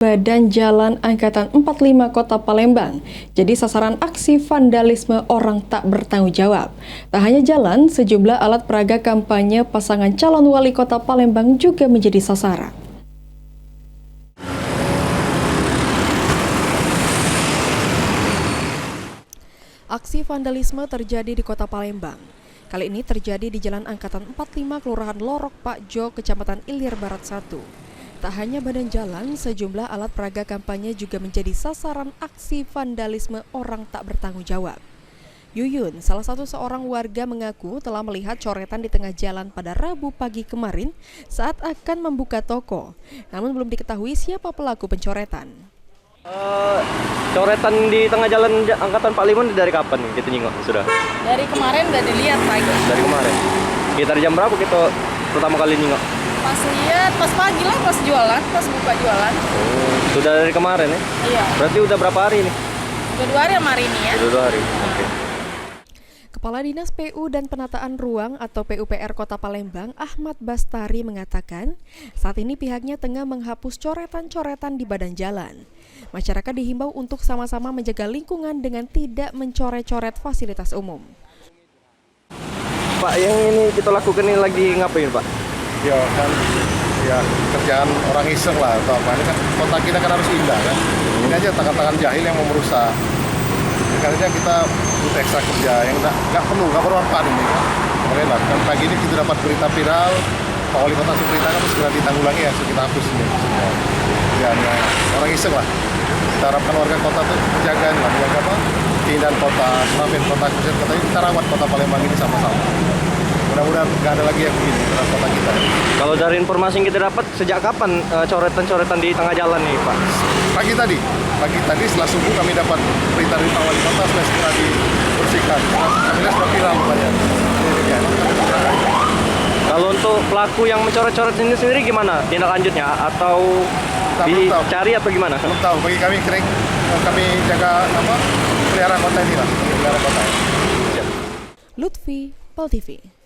Badan Jalan Angkatan 45 Kota Palembang jadi sasaran aksi vandalisme orang tak bertanggung jawab. Tak hanya jalan, sejumlah alat peraga kampanye pasangan calon wali kota Palembang juga menjadi sasaran. Aksi vandalisme terjadi di Kota Palembang. Kali ini terjadi di Jalan Angkatan 45 Kelurahan Lorok Pakjo, Kecamatan Ilir Barat 1. Tak hanya badan jalan, sejumlah alat peraga kampanye juga menjadi sasaran aksi vandalisme orang tak bertanggung jawab. Yuyun, salah satu seorang warga, mengaku telah melihat coretan di tengah jalan pada Rabu pagi kemarin saat akan membuka toko. Namun belum diketahui siapa pelaku pencoretan. Coretan di tengah jalan Angkatan 45 dari kapan kita nyingok sudah? Dari kemarin udah dilihat pagi. Dari kemarin. Kita jam berapa kita pertama kali nyingok? Pas lihat, pas pagi lah, pas jualan, pas buka jualan. Oh, sudah dari kemarin ya? Iya. Berarti udah berapa hari nih? Udah 2 hari sama hari ini ya. Udah 2 hari. Oke. Kepala Dinas PU dan Penataan Ruang atau PUPR Kota Palembang, Ahmad Bastari, mengatakan saat ini pihaknya tengah menghapus coretan-coretan di badan jalan. Masyarakat dihimbau untuk sama-sama menjaga lingkungan dengan tidak mencoret-coret fasilitas umum. Pak, yang ini kita lakukan ini lagi ngapain, Pak? Ya kan, ya kerjaan orang iseng lah atau apa. Ini kan kota kita kan harus indah kan. Ini aja tangan-tangan jahil yang mau merusak. Karena kita butuh ekstra kerja yang nggak perlu manfaat ini kan. Makanya kan pagi ini kita dapat berita viral, Pak Wali Kota Suprita kan segera ditanggulangi ya, kita hapus ini semua. Ya, orang iseng lah. Kita harapkan warga kota tuh menjaga apa? Keindahan kota, maafin kota, kota ini kita rawat kota Palembang ini sama-sama. Mudah-mudahan nggak ada lagi yang begini dalam kota kita. Kalau dari informasi yang kita dapat, sejak kapan coretan-coretan di tengah jalan nih, Pak? Pagi tadi setelah subuh kami dapat berita dari Pak Wali Kota supaya segera dibersihkan. Kami lihat sudah viral banyak. Kalau untuk pelaku yang mencoret-coret ini sendiri gimana tindak lanjutnya? Atau dicari atau gimana? Belum tahu. Bagi kami kami jaga pelihara kota ini lah. Pelihara kota. Lutfi, PAL TV.